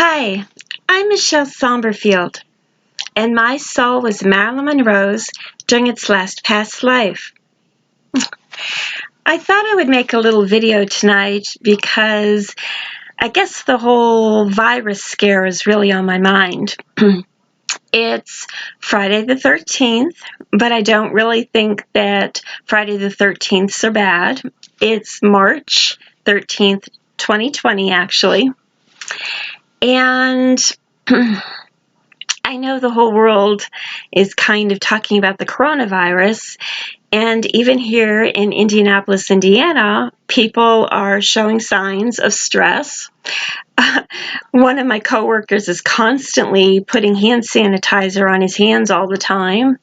Hi, I'm Michele Saumberfield, and my soul was Marilyn Monroe's during its last past life. I thought I would make a little video tonight because I guess the whole virus scare is really on my mind. It's Friday the 13th, but I don't really think that Friday the 13ths are bad. It's March 13th, 2020, actually. And I know the whole world is kind of talking about the coronavirus, and even here in Indianapolis, Indiana, people are showing signs of stress. One of my coworkers is constantly putting hand sanitizer on his hands all the time,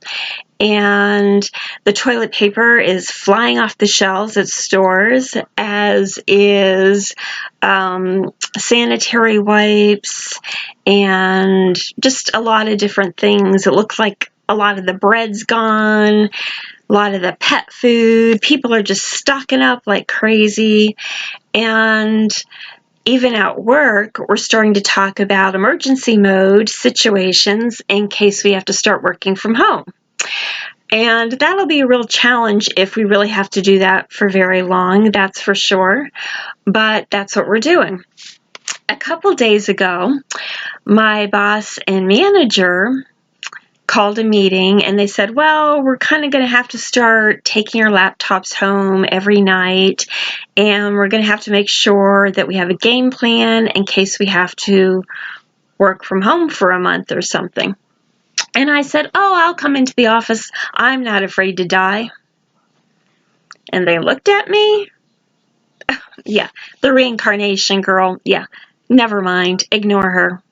and the toilet paper is flying off the shelves at stores, as is sanitary wipes and just a lot of different things. It looks like a lot of the bread's gone, a lot of the pet food. People are just stocking up like crazy. And even at work, we're starting to talk about emergency mode situations in case we have to start working from home. And that'll be a real challenge if we really have to do that for very long, that's for sure. But that's what we're doing. A couple days ago, my boss and manager called a meeting and they said, well, we're kind of going to have to start taking our laptops home every night, and we're going to have to make sure that we have a game plan in case we have to work from home for a month or something. And I said, oh, I'll come into the office. I'm not afraid to die. And they looked at me. Yeah, the reincarnation girl. Yeah, never mind. Ignore her.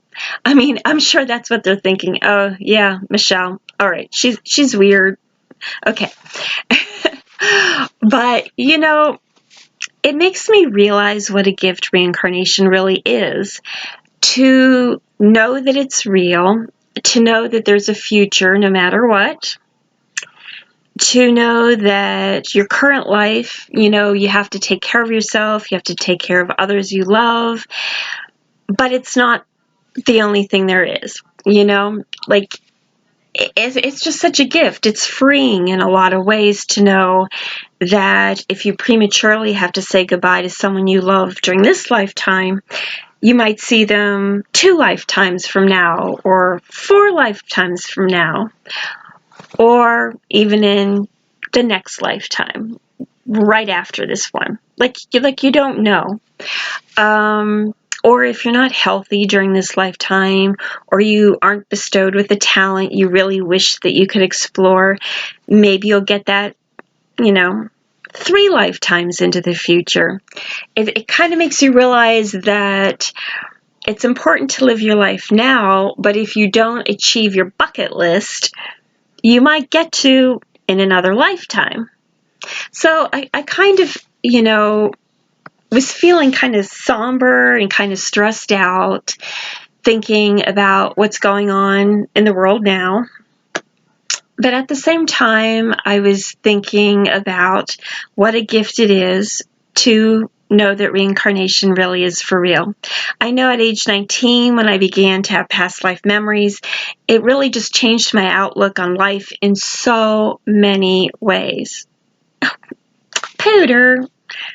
I mean, I'm sure that's what they're thinking. Oh, yeah, Michele. All right, she's weird. Okay. But, you know, it makes me realize what a gift reincarnation really is. To know that it's real, to know that there's a future no matter what, to know that your current life, you know, you have to take care of yourself, you have to take care of others you love, but it's not the only thing there is, you know, like it's just such a gift. It's freeing in a lot of ways to know that if you prematurely have to say goodbye to someone you love during this lifetime, you might see them 2 lifetimes from now, or 4 lifetimes from now, or even in the next lifetime, right after this one. Like you don't know. Or if you're not healthy during this lifetime, or you aren't bestowed with a talent you really wish that you could explore, maybe you'll get that, you know, 3 lifetimes into the future. It kind of makes you realize that it's important to live your life now, but if you don't achieve your bucket list, you might get to in another lifetime. So I kind of, you know, was feeling kind of somber and kind of stressed out, thinking about what's going on in the world now. But at the same time, I was thinking about what a gift it is to know that reincarnation really is for real. I know at age 19, when I began to have past life memories, it really just changed my outlook on life in so many ways. Pooter,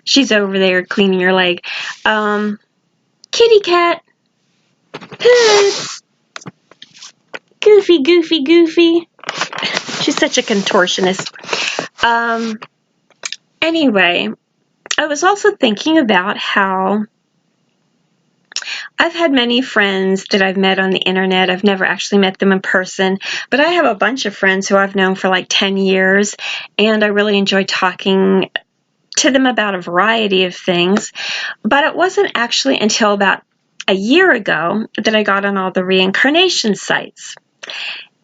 she's over there cleaning her leg. Kitty cat, Poots, Goofy, Goofy, Goofy. She's such a contortionist. Anyway, I was also thinking about how I've had many friends that I've met on the internet. I've never actually met them in person, but I have a bunch of friends who I've known for like 10 years, and I really enjoy talking to them about a variety of things. But it wasn't actually until about a year ago that I got on all the reincarnation sites.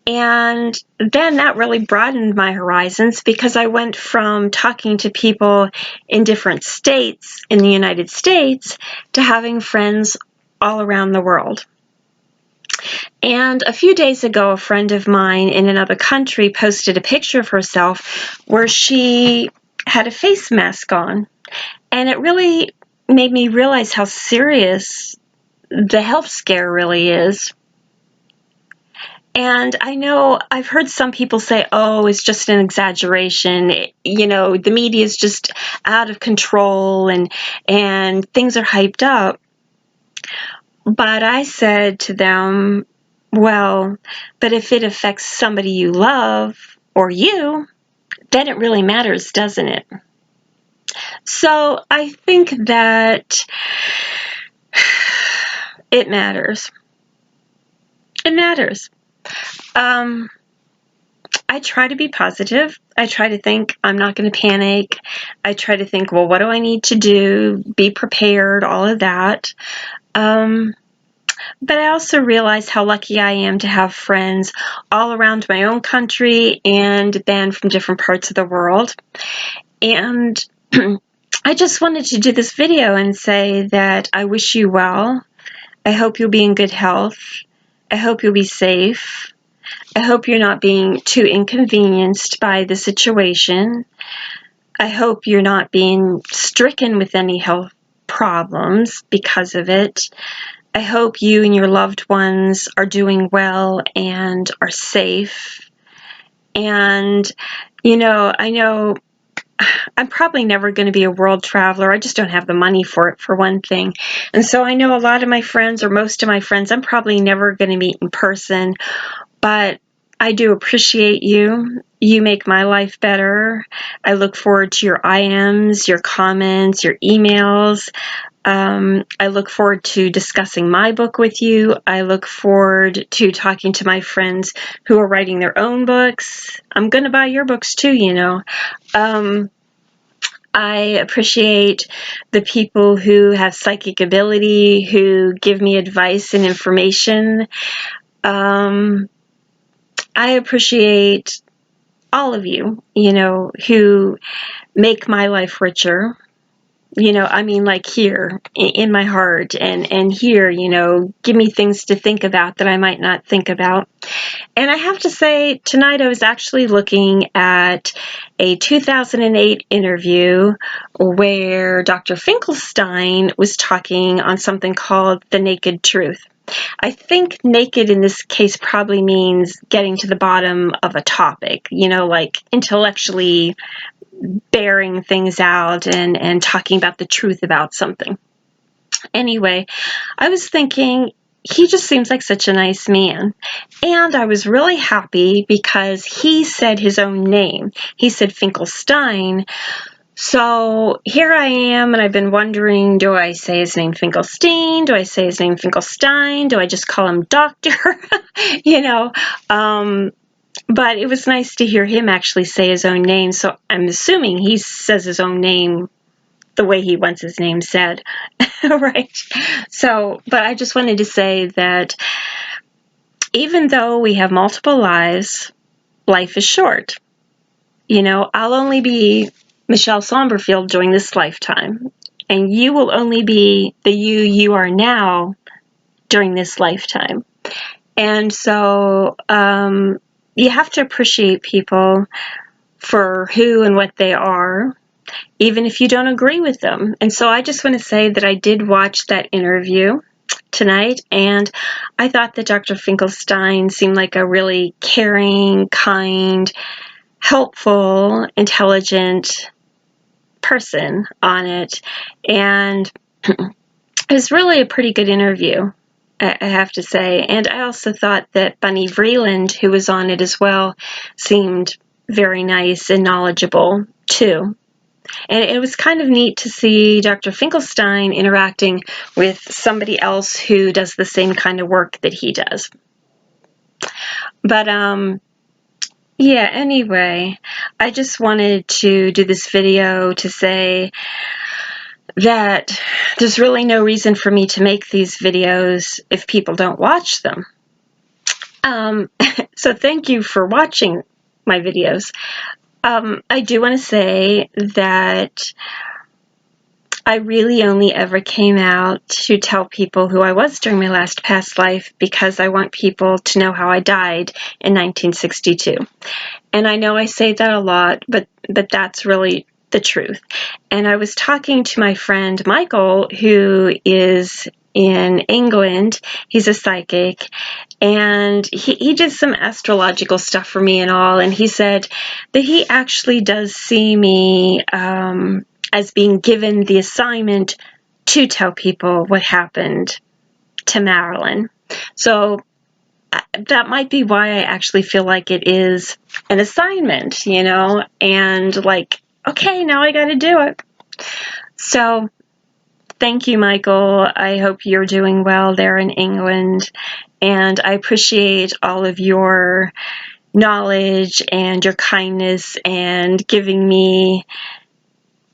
And then that really broadened my horizons, because I went from talking to people in different states in the United States to having friends all around the world. And a few days ago, a friend of mine in another country posted a picture of herself where she had a face mask on. And it really made me realize how serious the health scare really is. And I know I've heard some people say, oh, it's just an exaggeration. The media is just out of control and things are hyped up. But I said to them, well, but if it affects somebody you love or you, then it really matters, doesn't it? So I think that it matters. It matters. I try to be positive. I try to think I'm not going to panic. I try to think, well, what do I need to do? Be prepared, all of that. But I also realize how lucky I am to have friends all around my own country and then from different parts of the world. And I just wanted to do this video and say that I wish you well. I hope you'll be in good health. I hope you'll be safe. I hope you're not being too inconvenienced by the situation. I hope you're not being stricken with any health problems because of it. I hope you and your loved ones are doing well and are safe. And, I know I'm probably never going to be a world traveler. I just don't have the money for it, for one thing. And so I know a lot of my friends, or most of my friends, I'm probably never going to meet in person. But I do appreciate you. You make my life better. I look forward to your IMs, your comments, your emails. I look forward to discussing my book with you. I look forward to talking to my friends who are writing their own books. I'm going to buy your books too, I appreciate the people who have psychic ability, who give me advice and information. I appreciate all of you, who make my life richer. Like here in my heart and here, give me things to think about that I might not think about. And I have to say, tonight I was actually looking at a 2008 interview where Dr. Finkelstein was talking on something called The Naked Truth. I think naked in this case probably means getting to the bottom of a topic, like intellectually bearing things out and talking about the truth about something. Anyway, I was thinking, he just seems like such a nice man. And I was really happy because he said his own name. He said Finkelstein. So here I am, and I've been wondering, do I say his name Finkelstein? Do I say his name Finkelstein? Do I just call him Doctor? But it was nice to hear him actually say his own name. So I'm assuming he says his own name the way he wants his name said, right? So, but I just wanted to say that even though we have multiple lives, life is short. I'll only be Michele Saumberfield during this lifetime, and you will only be the you are now during this lifetime. And so you have to appreciate people for who and what they are, even if you don't agree with them. And so I just want to say that I did watch that interview tonight, and I thought that Dr. Finkelstein seemed like a really caring, kind, helpful, intelligent person on it. And it was really a pretty good interview, I have to say. And I also thought that Bunny Vreeland, who was on it as well, seemed very nice and knowledgeable too. And it was kind of neat to see Dr. Finkelstein interacting with somebody else who does the same kind of work that he does. But yeah, anyway, I just wanted to do this video to say that there's really no reason for me to make these videos if people don't watch them. So thank you for watching my videos. I do want to say that I really only ever came out to tell people who I was during my last past life because I want people to know how I died in 1962. And I know I say that a lot, but that's really the truth. And I was talking to my friend Michael, who is in England. He's a psychic, and he did some astrological stuff for me and all, and he said that he actually does see me as being given the assignment to tell people what happened to Marilyn. So that might be why I actually feel like it is an assignment, you know, and like, okay, now I gotta do it. So thank you, Michael. I hope you're doing well there in England, and I appreciate all of your knowledge and your kindness and giving me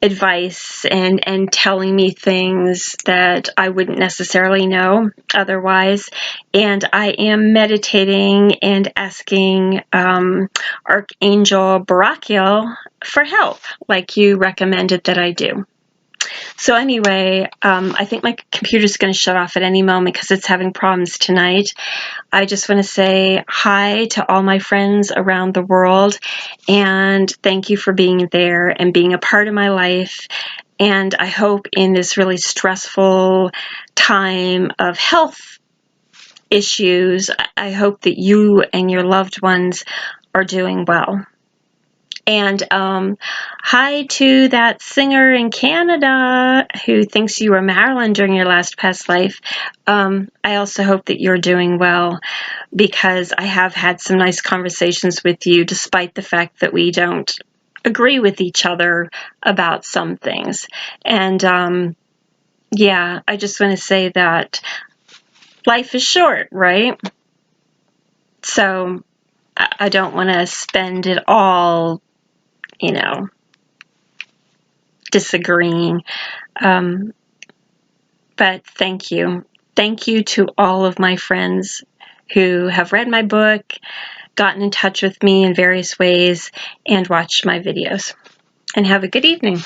advice and telling me things that I wouldn't necessarily know otherwise. And I am meditating and asking Archangel Barakiel for help, like you recommended that I do. So anyway, I think my computer's going to shut off at any moment because it's having problems tonight. I just want to say hi to all my friends around the world, and thank you for being there and being a part of my life. And I hope in this really stressful time of health issues, I hope that you and your loved ones are doing well. And hi to that singer in Canada who thinks you were Marilyn during your last past life. I also hope that you're doing well, because I have had some nice conversations with you despite the fact that we don't agree with each other about some things. And yeah, I just want to say that life is short, right? So I don't want to spend it all, you know, disagreeing. But thank you. Thank you to all of my friends who have read my book, gotten in touch with me in various ways, and watched my videos. And have a good evening.